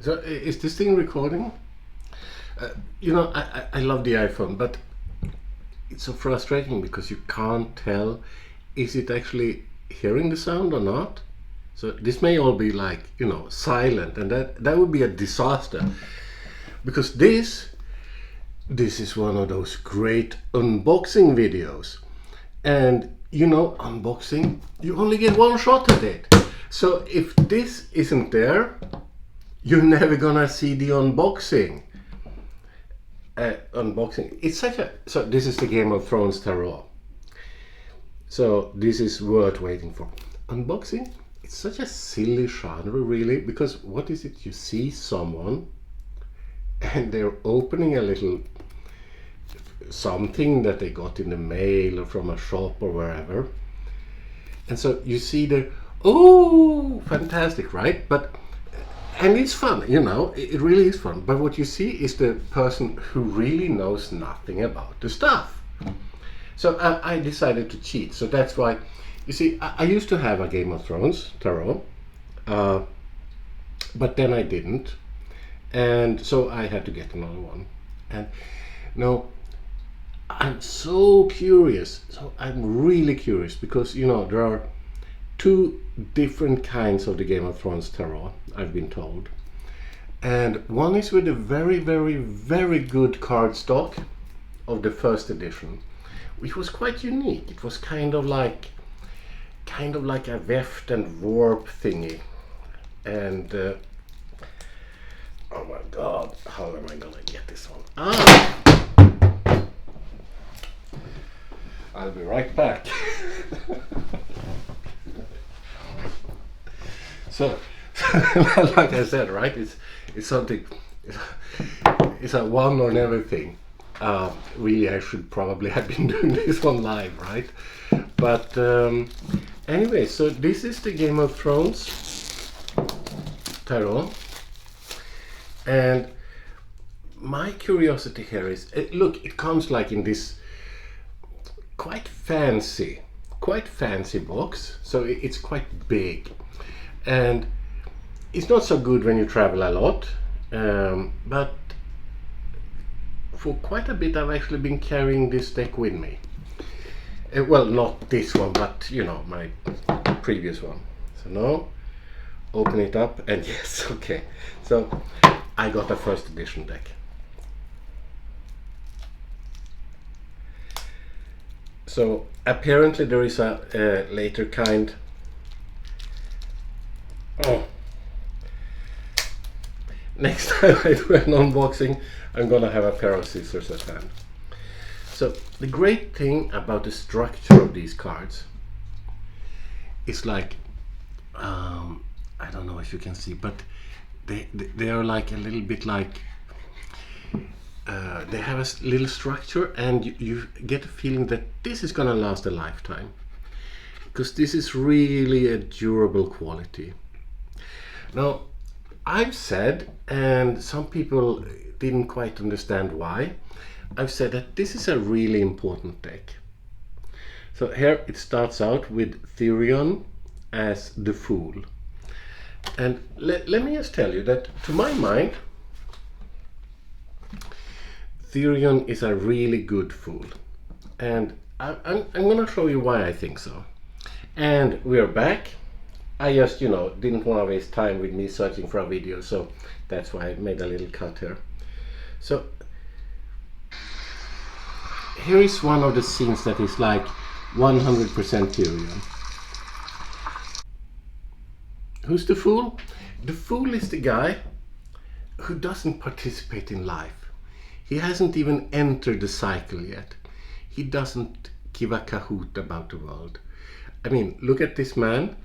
So is this thing recording? I love the iPhone, but it's so frustrating because you can't tell, is it actually hearing the sound or not? So this may all be like, silent, and that would be a disaster. Because this is one of those great unboxing videos. And unboxing, you only get one shot at it. So if this isn't there, you're never gonna see the unboxing. It's so this is the Game of Thrones Tarot. So this is worth waiting for. Unboxing, it's such a silly genre really, because what is it? You see someone and they're opening a little something that they got in the mail or from a shop or wherever, and so you see oh, fantastic, right? And it's fun, it really is fun. But what you see is the person who really knows nothing about the stuff. So I decided to cheat. So that's why, you see, I used to have a Game of Thrones tarot, but then I didn't. And so I had to get another one. And no, I'm so curious. So I'm really curious because, there are two different kinds of the Game of Thrones tarot, I've been told. And one is with a very, very, very good cardstock of the first edition, which was quite unique. It was kind of like a weft and warp thingy. And oh my god, how am I gonna get this one? I'll be right back. So, like I said, right? It's something. It's a one or never thing. Really, I should probably have been doing this on live, right? But anyway, so this is the Game of Thrones tarot, and my curiosity here is, look, it comes like in this quite fancy box. So it's quite big. And it's not so good when you travel a lot, but for quite a bit I've actually been carrying this deck with me. Well, not this one, but my previous one. So now, open it up, and yes, okay. So I got a first edition deck. So apparently there is a later kind. Oh. Next time I do an unboxing, I'm gonna have a pair of scissors at hand. So the great thing about the structure of these cards is like, I don't know if you can see, but they are like a little bit like, they have a little structure, and you get a feeling that this is gonna last a lifetime, because this is really a durable quality. Now, I've said, and some people didn't quite understand why, I've said that this is a really important deck. So here it starts out with Therion as the Fool. And let me just tell you that, to my mind, Therion is a really good Fool. And I'm going to show you why I think so. And we're back. I just, didn't want to waste time with me searching for a video, so that's why I made a little cut here. So here is one of the scenes that is like 100% Therion. Who's the Fool? The Fool is the guy who doesn't participate in life. He hasn't even entered the cycle yet. He doesn't give a cahoot about the world. I mean, look at this man.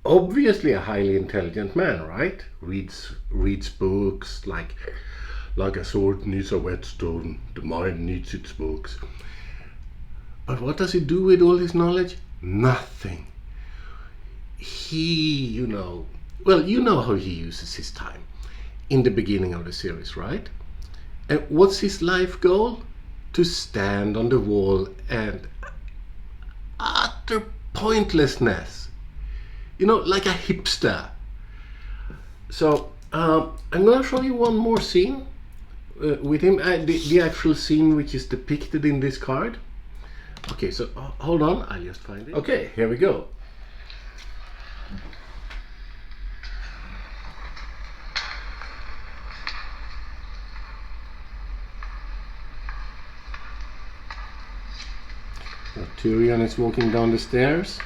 Obviously a highly intelligent man, right? Reads books like a sword needs a whetstone, the mind needs its books. But what does he do with all his knowledge? Nothing. He, well, you know how he uses his time in the beginning of the series, right? And what's his life goal? To stand on the wall and utter pointlessness. Like a hipster. So I'm gonna show you one more scene with him, the actual scene which is depicted in this card. Okay, so hold on, I'll just find it. Okay, here we go. Tyrion is walking down the stairs.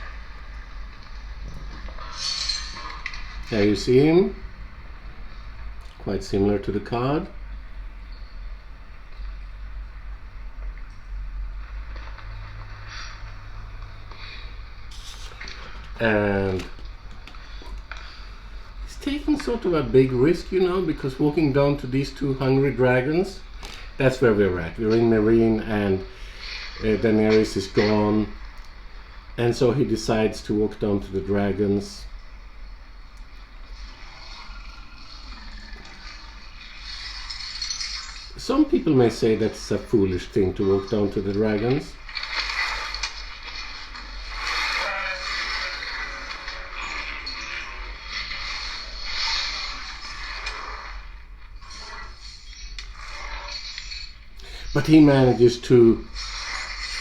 There you see him. Quite similar to the card. And he's taking sort of a big risk, you know, because walking down to these two hungry dragons, that's where we're at. We're in Meereen and Daenerys is gone, and so he decides to walk down to the dragons. Some people may say that's a foolish thing to walk down to the dragons. But he manages to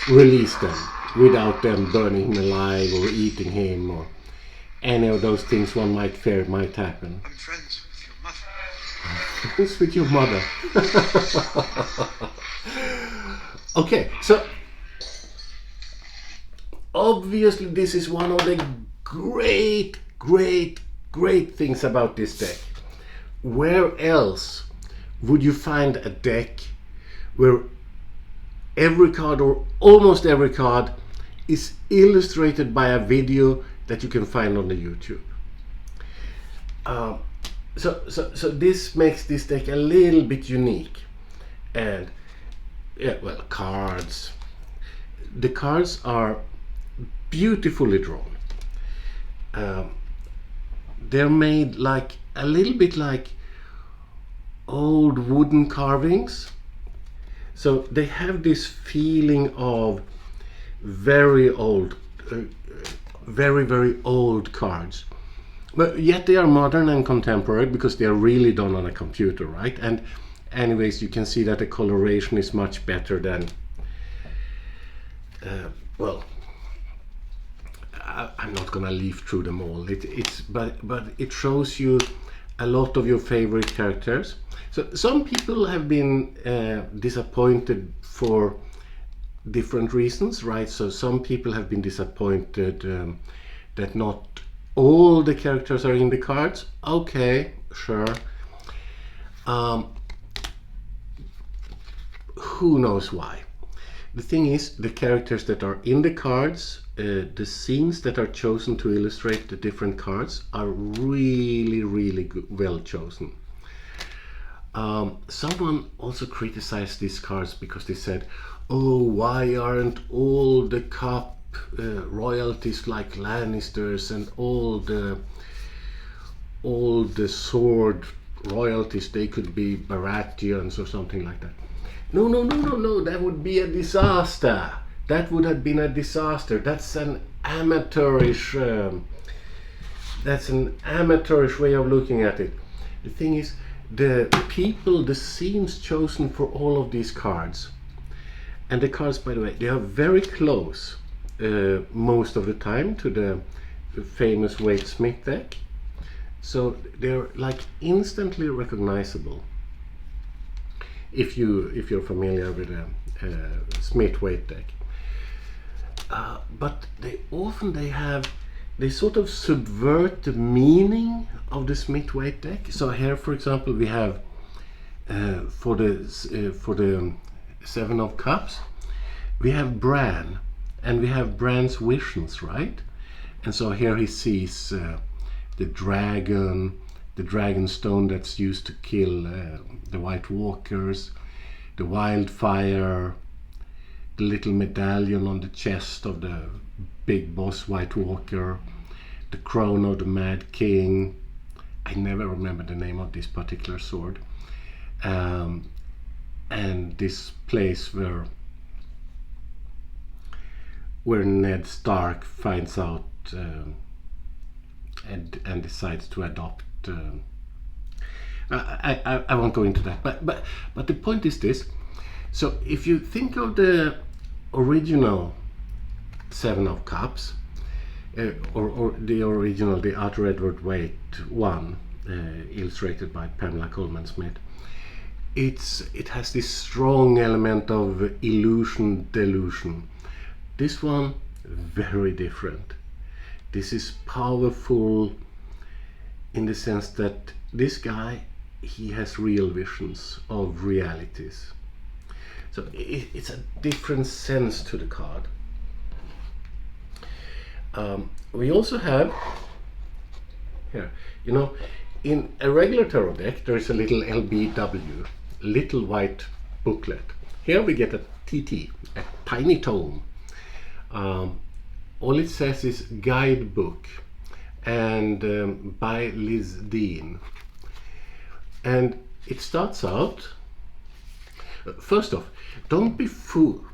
release them without them burning him alive or eating him or any of those things one might fear might happen. I'm friends with your mother. Friends with your mother. Okay, so obviously this is one of the great things about this deck. Where else would you find a deck where every card or almost every card is illustrated by a video that you can find on the YouTube? So this makes this deck a little bit unique. And yeah, well, cards. The cards are beautifully drawn. They're made like a little bit like old wooden carvings. So they have this feeling of very old, very old cards. But yet they are modern and contemporary because they are really done on a computer, right? And anyways, you can see that the coloration is much better than, well, I'm not gonna leaf through them all. But it shows you a lot of your favorite characters. So some people have been disappointed for different reasons, right? So some people have been disappointed that not all the characters are in the cards. Okay, sure. Who knows why? The thing is, the characters that are in the cards, the scenes that are chosen to illustrate the different cards are really good, well chosen. Someone also criticized these cards because they said, oh, why aren't all the cup royalties like Lannisters and all the sword royalties, they could be Baratheons or something like that. No, that would be a disaster. That would have been a disaster. That's an amateurish way of looking at it. The thing is, the scenes chosen for all of these cards, and the cards, by the way, they are very close most of the time to the famous Wade Smith deck. So they're like instantly recognizable if you're familiar with the Smith Wade deck. But they sort of subvert the meaning of the Smith Wade deck. So here, for example, we have for the Seven of Cups, we have Bran, and we have Bran's visions, right? And so here he sees the dragon stone that's used to kill the White Walkers, the wildfire, the little medallion on the chest of the big boss White Walker, the crown of the Mad King. I never remember the name of this particular sword. And this place where Ned Stark finds out and decides to adopt I won't go into that. But the point is this. So if you think of the original Seven of Cups, or the original, the Arthur Edward Waite one, illustrated by Pamela Coleman Smith, it has this strong element of illusion, delusion. This one, very different. This is powerful in the sense that this guy, he has real visions of realities. So it's a different sense to the card. We also have here, you know, in a regular tarot deck there is a little LBW, little white booklet. Here we get a TT, a tiny tome. All it says is guidebook, and by Liz Dean. And it starts out, first off, don't be fooled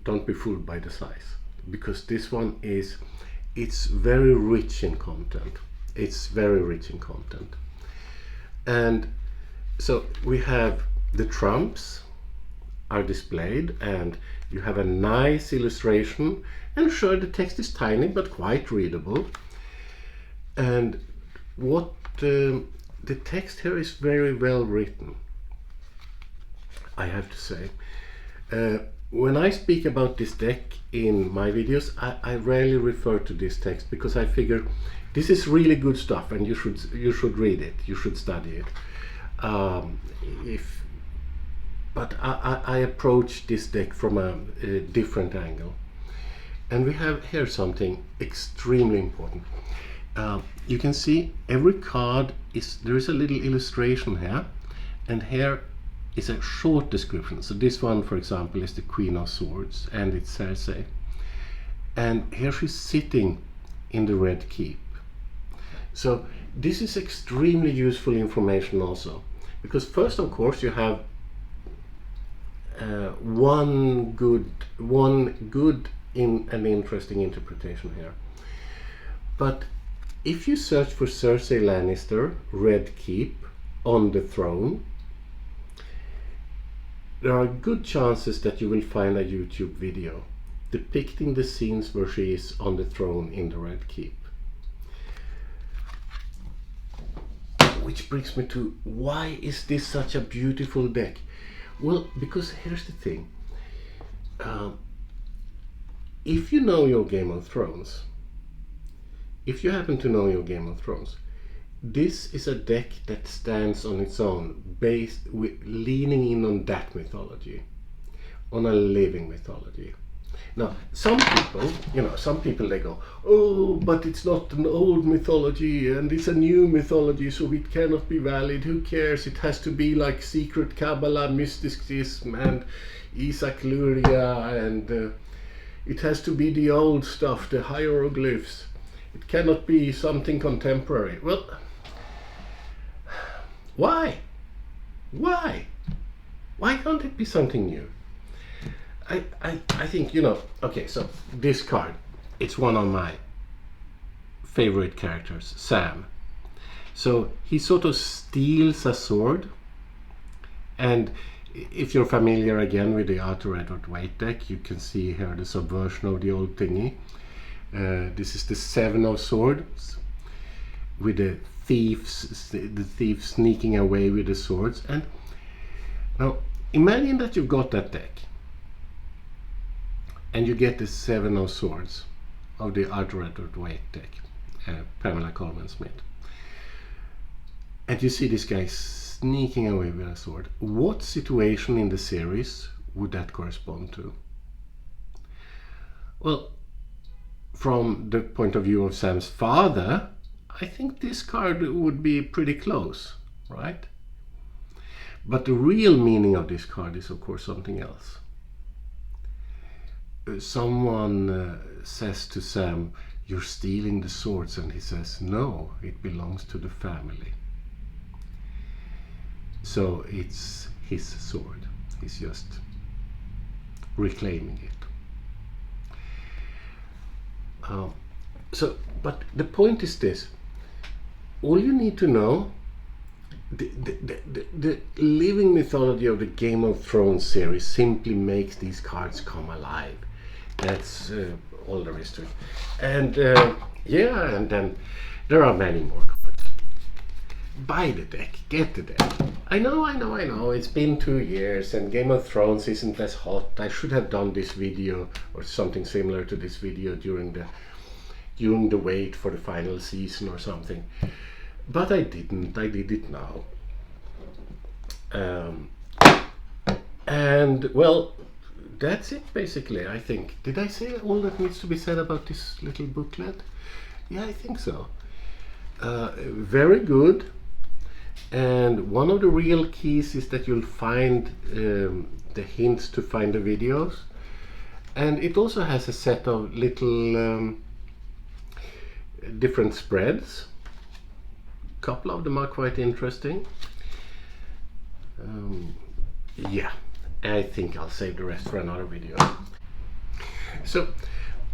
by the size, because this one is, it's very rich in content. It's very rich in content. And so we have the trumps are displayed, and you have a nice illustration, and sure, the text is tiny but quite readable. And what the text here is very well written, I have to say. When I speak about this deck in my videos, I rarely refer to this text, because I figure this is really good stuff and you should read it, you should study it. But I approach this deck from a different angle. And we have here something extremely important. You can see every card there is a little illustration here, and here is a short description. So this one, for example, is the Queen of Swords, and it's Cersei. And here she's sitting in the Red Keep. So this is extremely useful information also, because first, of course, you have one good and interesting interpretation here. But if you search for Cersei Lannister, Red Keep, on the throne, there are good chances that you will find a YouTube video depicting the scenes where she is on the throne in the Red Keep. Which brings me to, why is this such a beautiful deck? Well, because here's the thing. If you know your Game of Thrones, if you happen to know your Game of Thrones, this is a deck that stands on its own, leaning in on that mythology, on a living mythology. Now, some people they go, oh, but it's not an old mythology and it's a new mythology, so it cannot be valid. Who cares? It has to be like secret Kabbalah, mysticism, and Isaac Luria, and it has to be the old stuff, the hieroglyphs. It cannot be something contemporary. Well, why? Why can't it be something new? I think, okay, so this card, it's one of my favorite characters, Sam. So he sort of steals a sword, and if you're familiar again with the Arthur Edward Waite deck, you can see here the subversion of the old thingy. This is the Seven of Swords, with the thief sneaking away with the swords. And now imagine that you've got that deck, and you get the Seven of Swords of the Arthur Edward Waite deck, Pamela Coleman Smith, and you see this guy sneaking away with a sword. What situation in the series would that correspond to? Well, from the point of view of Sam's father, I think this card would be pretty close, right? But the real meaning of this card is, of course, something else. Someone says to Sam, "You're stealing the swords," and he says, "No, it belongs to the family." So it's his sword. He's just reclaiming it. But the point is this: all you need to know the living mythology of the Game of Thrones series simply makes these cards come alive. That's all there is to it. And yeah, and then there are many more cards. Buy the deck, get the deck. I know. It's been 2 years and Game of Thrones isn't as hot. I should have done this video or something similar to this video during the wait for the final season or something. But I didn't. I did it now. And well, that's it basically, I think. Did I say all that needs to be said about this little booklet? Yeah, I think so. Very good. And one of the real keys is that you'll find the hints to find the videos. And it also has a set of little different spreads. A couple of them are quite interesting. Yeah, I think I'll save the rest for another video. So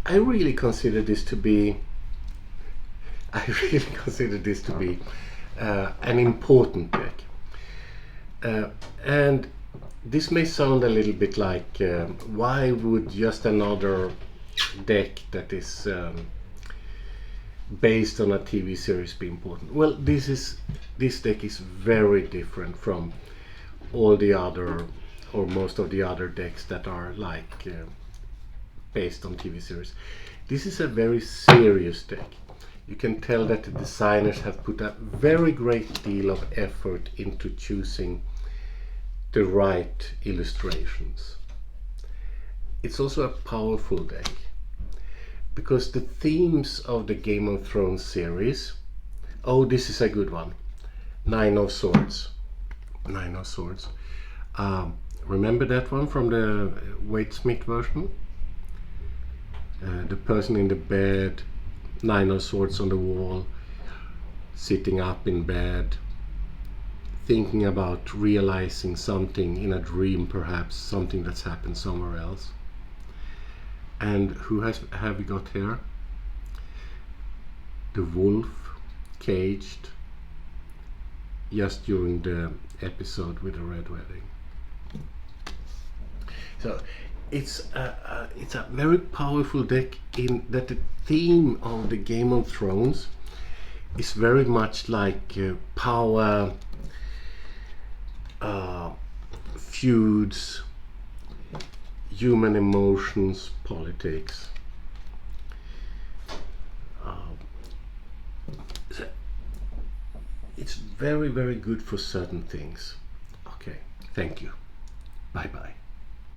I really consider this to be an important deck. And this may sound a little bit like why would just another deck that is based on a TV series be important? Well, this deck is very different from all the other or most of the other decks that are like based on TV series. This is a very serious deck. You can tell that the designers have put a very great deal of effort into choosing the right illustrations. It's also a powerful deck because the themes of the Game of Thrones series, oh, this is a good one, Nine of Swords. Remember that one from the Wade Smith version? The person in the bed, Nine of Swords on the wall, sitting up in bed, thinking about realizing something in a dream, perhaps something that's happened somewhere else. And who have we got here? The wolf, caged, just during the episode with the Red Wedding. So it's a very powerful deck in that the theme of the Game of Thrones is very much like power, feuds, human emotions, politics. So it's very, very good for certain things. Okay, thank you. Bye bye.